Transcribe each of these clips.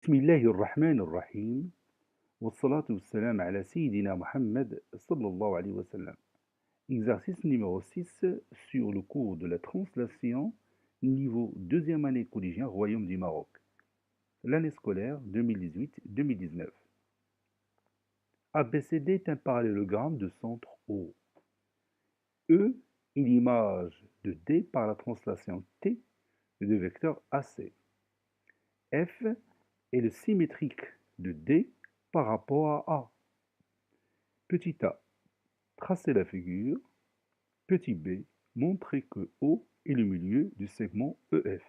بسم الله الرحمن الرحيم والصلاة والسلام على سيدنا Mohammed sallallahu alayhi wa sallam. Exercice numéro 6 sur le cours de la translation niveau deuxième année collégien Royaume du Maroc. L'année scolaire 2018-2019. ABCD est un parallélogramme de centre O. E est l'image de D par la translation T de vecteur AC. F est le symétrique de D par rapport à A. Petit a, tracez la figure. Petit b, montrez que O est le milieu du segment EF.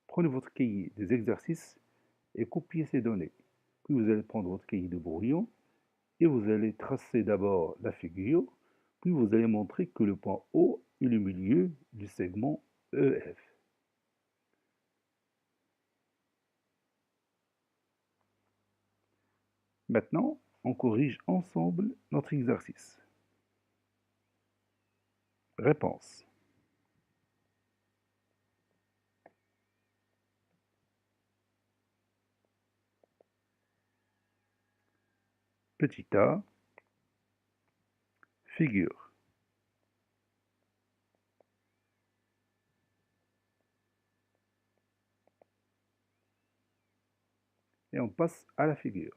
Prenez votre cahier des exercices et copiez ces données. Puis vous allez prendre votre cahier de brouillon et vous allez tracer d'abord la figure, puis vous allez montrer que le point O est le milieu du segment EF. Maintenant, on corrige ensemble notre exercice. Réponse. Petit a, figure. Et on passe à la figure.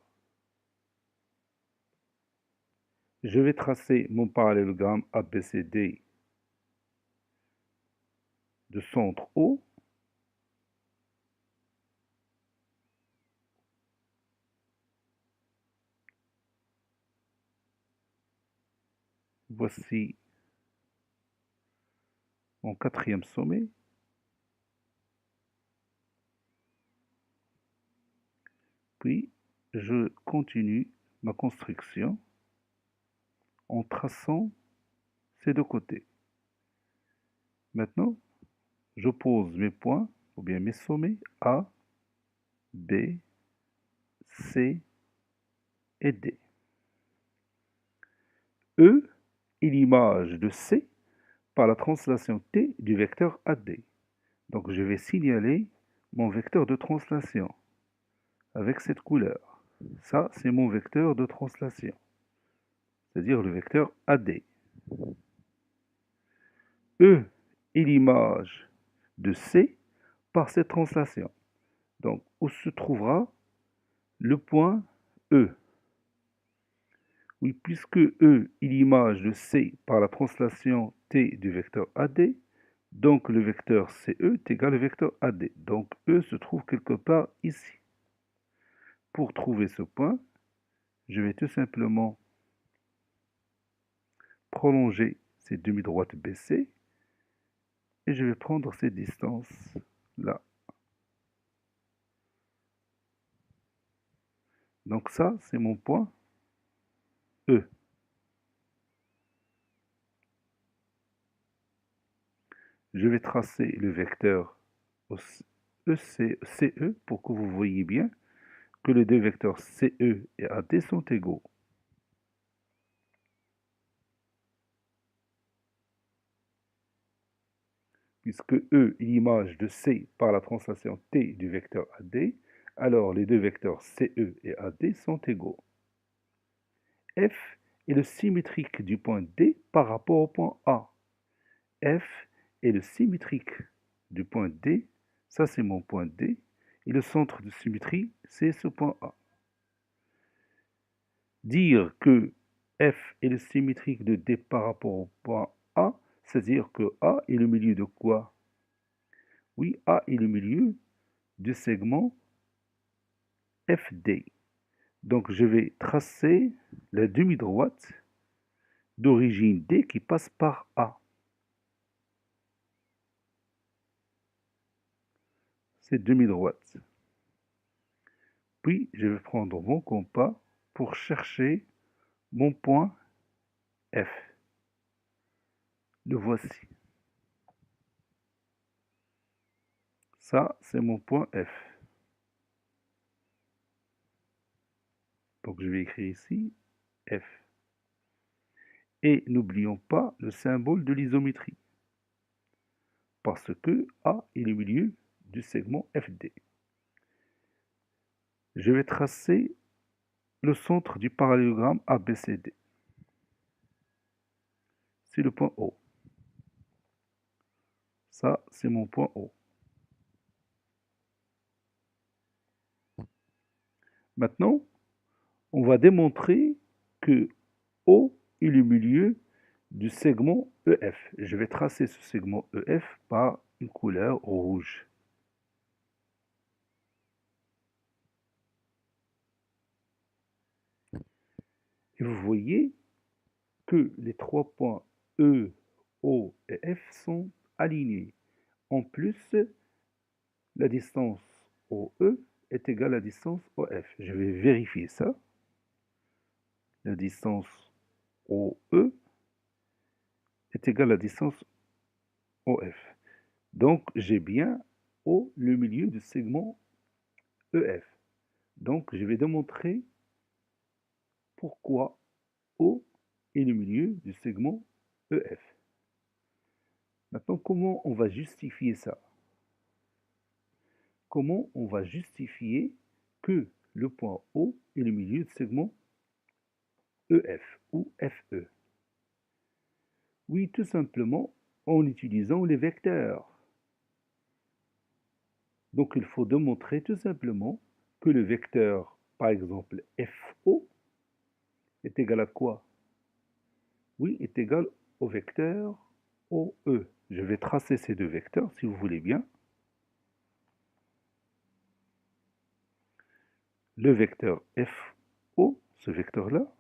Je vais tracer mon parallélogramme ABCD de centre O. Voici mon quatrième sommet. Puis, je continue ma construction en traçant ces deux côtés. Maintenant, je pose mes points, ou bien mes sommets A, B, C et D. E est l'image de C par la translation T du vecteur AD. Donc, je vais signaler mon vecteur de translation avec cette couleur. Ça, c'est mon vecteur de translation, c'est-à-dire le vecteur AD. E est l'image de C par cette translation. Donc, où se trouvera le point E? Oui, puisque E est l'image de C par la translation T du vecteur AD, donc le vecteur CE est égal au vecteur AD. Donc, E se trouve quelque part ici. Pour trouver ce point, je vais tout simplement prolonger ces demi-droites BC et je vais prendre ces distances-là. Donc ça, c'est mon point E. Je vais tracer le vecteur CE pour que vous voyez bien que les deux vecteurs CE et AD sont égaux. Puisque E est l'image de C par la translation T du vecteur AD, alors les deux vecteurs CE et AD sont égaux. F est le symétrique du point D par rapport au point A. F est le symétrique du point D, ça c'est mon point D, et le centre de symétrie, c'est ce point A. Dire que F est le symétrique de D par rapport au point A, c'est-à-dire que A est le milieu de quoi? Oui, A est le milieu du segment FD. Donc je vais tracer la demi-droite d'origine D qui passe par A. Cette demi-droite. Puis je vais prendre mon compas pour chercher mon point F. Le voici. Ça, c'est mon point F. Donc je vais écrire ici F. Et n'oublions pas le symbole de l'isométrie, parce que A est le milieu du segment FD. Je vais tracer le centre du parallélogramme ABCD. C'est le point O. Ça, c'est mon point O. Maintenant, on va démontrer que O est le milieu du segment EF. Je vais tracer ce segment EF par une couleur rouge. Et vous voyez que les trois points E, O et F sont alignés. En plus, la distance OE est égale à la distance OF. Je vais vérifier ça. La distance OE est égale à la distance OF. Donc, j'ai bien O le milieu du segment EF. Donc, je vais démontrer pourquoi O est le milieu du segment EF. Maintenant, comment on va justifier ça? Comment on va justifier que le point O est le milieu du segment EF ou FE? Oui, tout simplement en utilisant les vecteurs. Donc, il faut démontrer tout simplement que le vecteur, par exemple, FO, est égal à quoi? Oui, est égal au vecteur OE. Je vais tracer ces deux vecteurs, si vous voulez bien. Le vecteur FO, ce vecteur-là,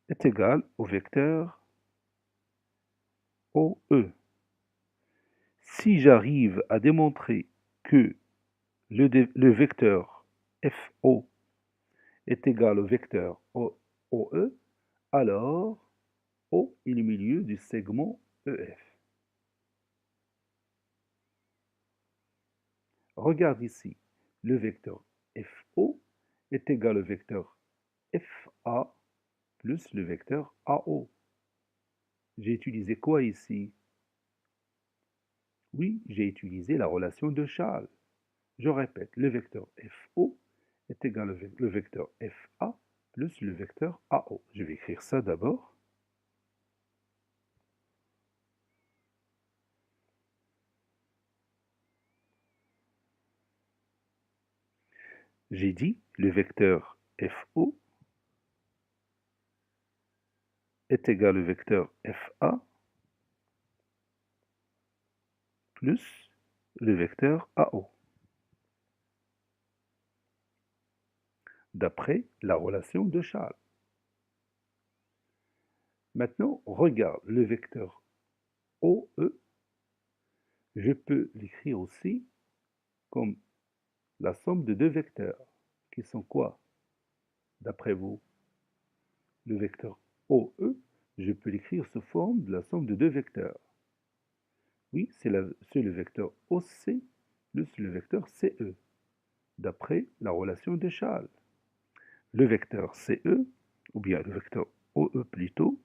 est égal au vecteur OE. Si j'arrive à démontrer que le vecteur FO est égal au vecteur OE, alors O est le milieu du segment EF. Regarde ici, le vecteur FO est égal au vecteur FA plus le vecteur AO. J'ai utilisé quoi ici? Oui, j'ai utilisé la relation de Charles. Je répète, le vecteur FO est égal au vecteur FA plus le vecteur AO. Je vais écrire ça d'abord. J'ai dit le vecteur FO est égal au vecteur FA plus le vecteur AO, d'après la relation de Charles. Maintenant, regarde le vecteur OE. Je peux l'écrire aussi comme la somme de deux vecteurs, qui sont quoi, d'après vous? Le vecteur OE, je peux l'écrire sous forme de la somme de deux vecteurs. Oui, c'est le vecteur OC plus le vecteur CE, d'après la relation de Charles. Le vecteur CE, ou bien le vecteur OE plutôt,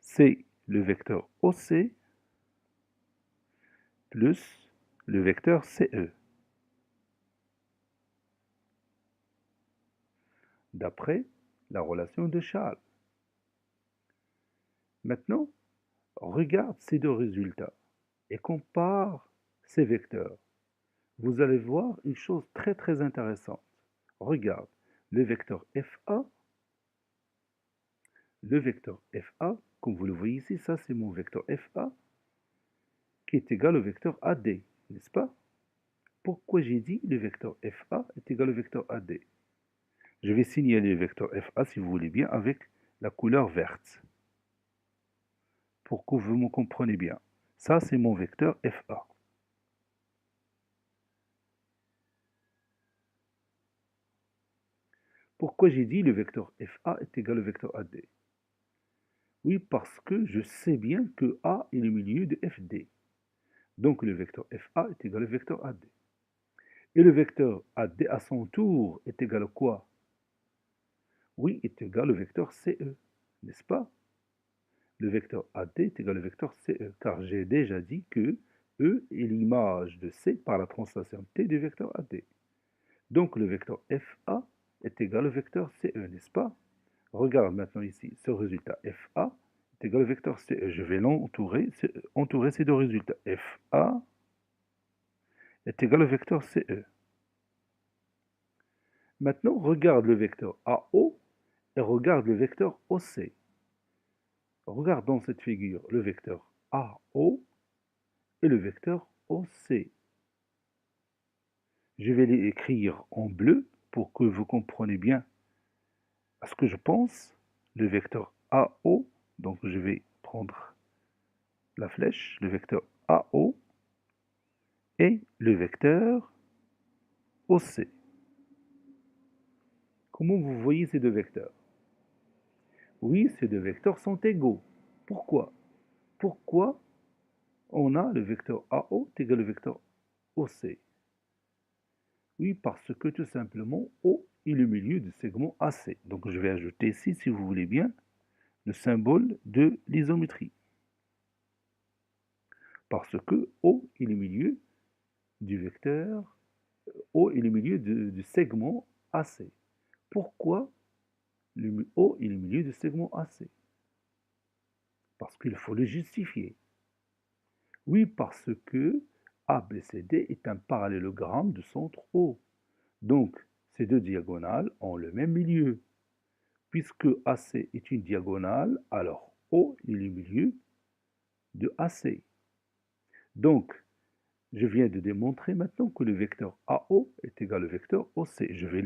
c'est le vecteur OC plus le vecteur CE, d'après la relation de Charles. Maintenant, regarde ces deux résultats et compare ces vecteurs. Vous allez voir une chose très très intéressante. Regarde, le vecteur FA, comme vous le voyez ici, ça c'est mon vecteur FA, qui est égal au vecteur AD, n'est-ce pas? Pourquoi j'ai dit le vecteur FA est égal au vecteur AD? Je vais signaler le vecteur FA, si vous voulez bien, avec la couleur verte, pour que vous me compreniez bien. Ça, c'est mon vecteur FA. Pourquoi j'ai dit le vecteur FA est égal au vecteur AD? Oui, parce que je sais bien que A est le milieu de FD. Donc le vecteur FA est égal au vecteur AD. Et le vecteur AD à son tour est égal à quoi? Oui, est égal au vecteur CE, n'est-ce pas? le vecteur AD est égal au vecteur CE, car j'ai déjà dit que E est l'image de C par la translation T du vecteur AD. Donc le vecteur FA est égal au vecteur CE, n'est-ce pas? Regarde maintenant ici, ce résultat FA est égal au vecteur CE. Je vais entourer ces deux résultats. FA est égal au vecteur CE. Maintenant, regarde le vecteur AO et regarde le vecteur OC. Regarde dans cette figure le vecteur AO et le vecteur OC. Je vais les écrire en bleu pour que vous compreniez bien ce que je pense. Le vecteur AO, donc je vais prendre la flèche, le vecteur AO et le vecteur OC. Comment vous voyez ces deux vecteurs? Oui, ces deux vecteurs sont égaux. Pourquoi? Pourquoi on a le vecteur AO est égal au vecteur OC? Oui, parce que tout simplement, O est le milieu du segment AC. Donc je vais ajouter ici, si vous voulez bien, le symbole de l'isométrie. Parce que O est le milieu du vecteur, O est le milieu du segment AC. Pourquoi le O est le milieu du segment AC? Parce qu'il faut le justifier. Oui, parce que ABCD est un parallélogramme de centre O. Donc, ces deux diagonales ont le même milieu. Puisque AC est une diagonale, alors O est le milieu de AC. Donc, je viens de démontrer maintenant que le vecteur AO est égal au vecteur OC. Je vais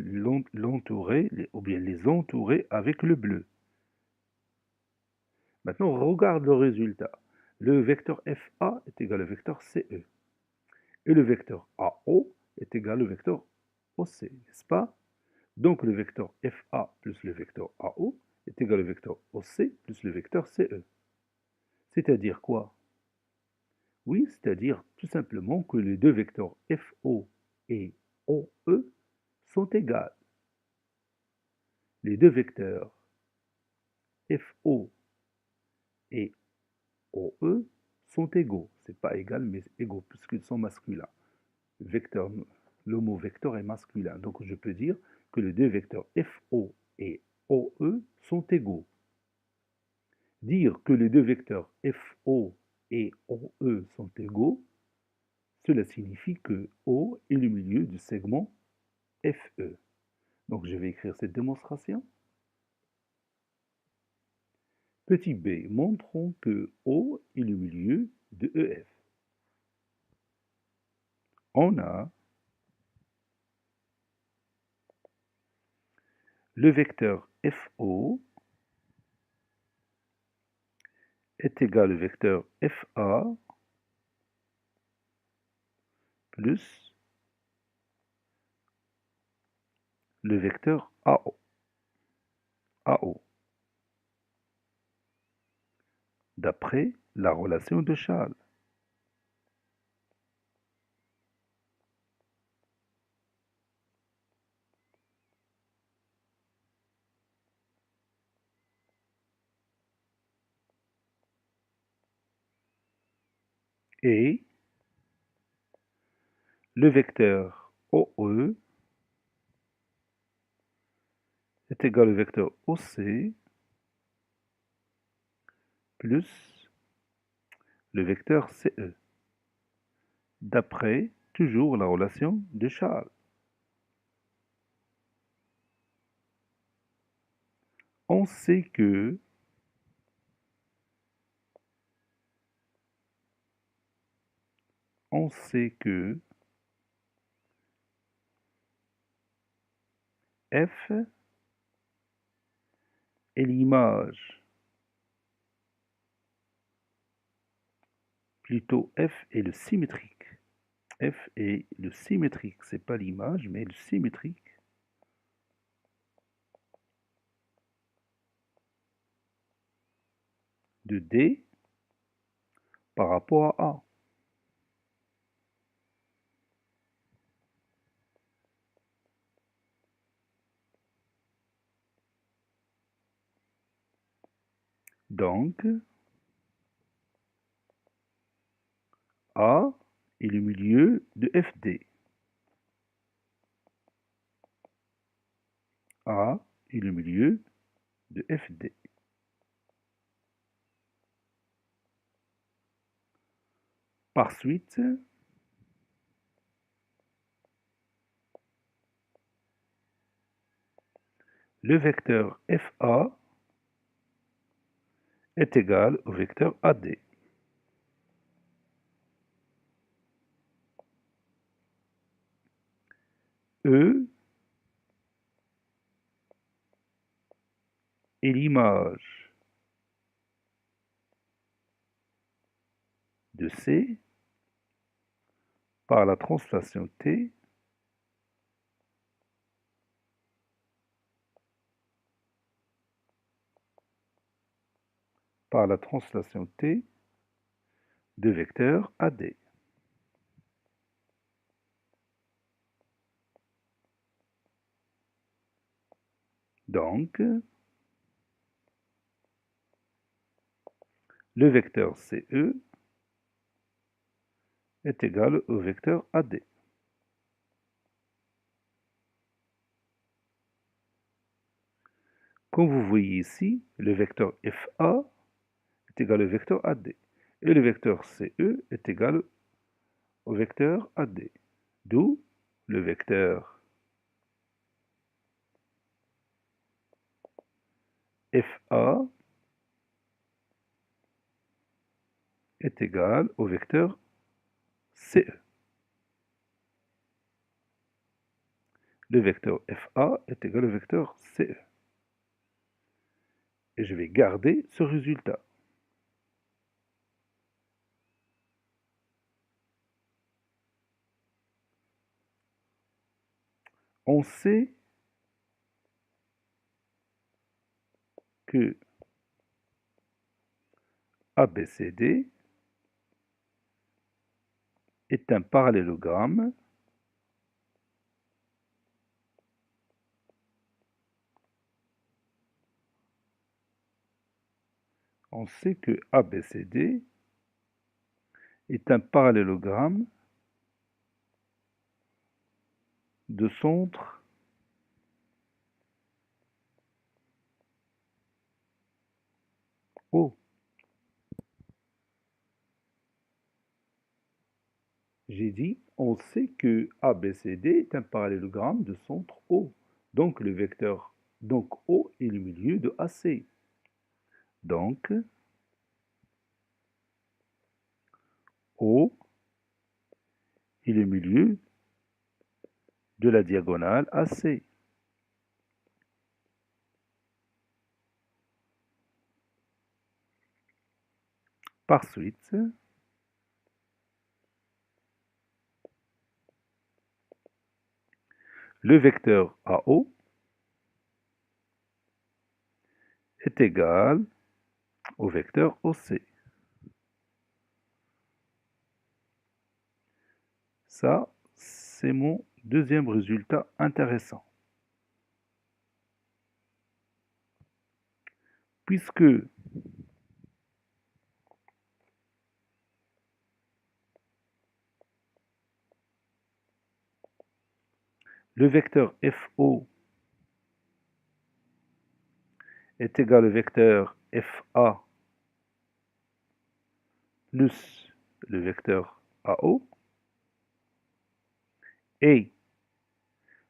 l'entourer, ou bien les entourer avec le bleu. Maintenant, regarde le résultat. Le vecteur FA est égal au vecteur CE. Et le vecteur AO est égal au vecteur OC, n'est-ce pas? Donc le vecteur FA plus le vecteur AO est égal au vecteur OC plus le vecteur CE. C'est-à-dire quoi? Oui, c'est-à-dire tout simplement que les deux vecteurs FO et OE sont égaux. Les deux vecteurs FO et OE sont égaux. C'est pas égal, mais égaux, puisqu'ils sont masculins. Le mot vecteur est masculin. Donc je peux dire que les deux vecteurs FO et OE sont égaux. Dire que les deux vecteurs FO et OE sont égaux, cela signifie que O est le milieu du segment FE. Donc je vais écrire cette démonstration. Petit b, montrons que O est le milieu de EF. On a le vecteur FO est égal au vecteur FA plus le vecteur AO, d'après la relation de Charles. Et le vecteur OE est égal au vecteur OC plus le vecteur CE, d'après toujours la relation de Charles. On sait que F est l'image, plutôt F est le symétrique. F est le symétrique, c'est pas l'image, mais le symétrique de D par rapport à A. Donc, FA est le milieu de FD. A est le milieu de FD. Par suite, le vecteur FA est égal au vecteur AD. E est l'image de C par la translation T par la translation T de vecteur AD. Donc, le vecteur CE est égal au vecteur AD. Comme vous voyez ici, le vecteur FA est égal au vecteur AD. Et le vecteur CE est égal au vecteur AD. D'où le vecteur FA est égal au vecteur CE. Le vecteur FA est égal au vecteur CE. Et je vais garder ce résultat. On sait que ABCD est un parallélogramme on sait que ABCD est un parallélogramme de centre O. J'ai dit, on sait que ABCD est un parallélogramme de centre O. Donc le vecteur, donc O est le milieu de AC. Donc O est le milieu de la diagonale AC. Par suite, le vecteur AO est égal au vecteur OC. Ça, c'est mon deuxième résultat intéressant. Puisque le vecteur FO est égal au vecteur FA plus le vecteur AO, et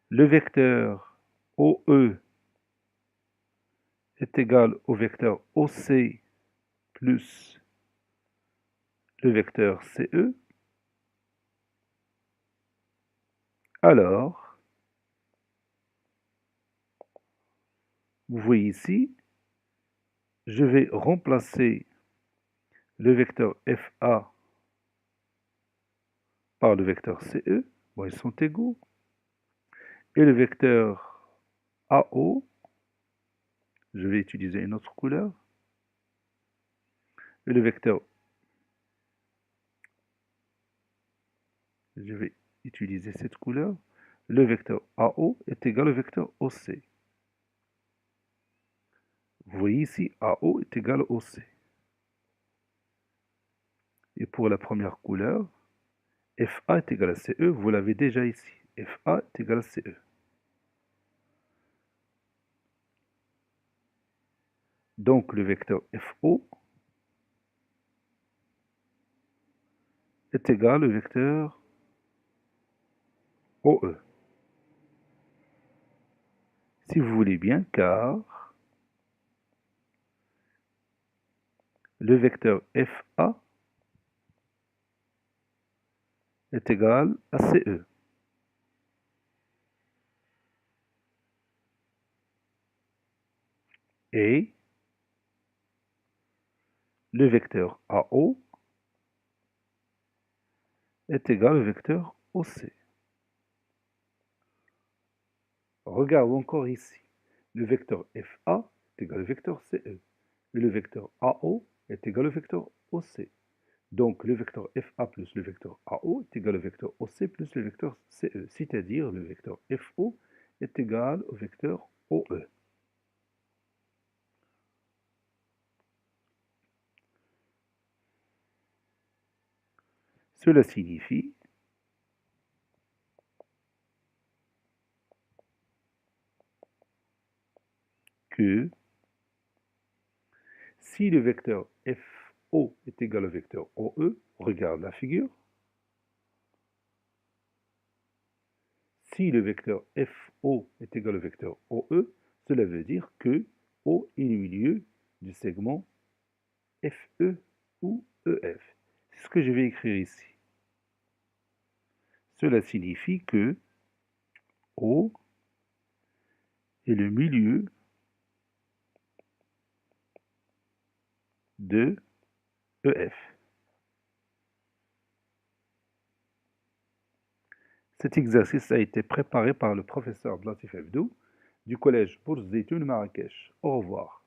le vecteur OE est égal au vecteur OC plus le vecteur CE, alors, vous voyez ici, je vais remplacer le vecteur FA par le vecteur CE, bon, ils sont égaux, et le vecteur AO, je vais utiliser une autre couleur, et le vecteur, je vais utiliser cette couleur, le vecteur AO est égal au vecteur OC. Vous voyez ici, AO est égal au C. Et pour la première couleur, FA est égal à CE, vous l'avez déjà ici. FA est égal à CE. Donc le vecteur FO est égal au vecteur OE. Si vous voulez bien, car le vecteur FA est égal à CE. Et le vecteur AO est égal au vecteur OC. Regardons encore ici. Le vecteur FA est égal au vecteur CE. Et le vecteur AO est égal au vecteur OC. Donc le vecteur FA plus le vecteur AO est égal au vecteur OC plus le vecteur CE. C'est-à-dire le vecteur FO est égal au vecteur OE. Cela signifie que si le vecteur FO est égal au vecteur OE, regarde la figure. Si le vecteur FO est égal au vecteur OE, cela veut dire que O est le milieu du segment FE ou EF. C'est ce que je vais écrire ici. Cela signifie que O est le milieu de EF. Cet exercice a été préparé par le professeur Latif Hebdou du collège Bourz Zeytoun Marrakech. Au revoir.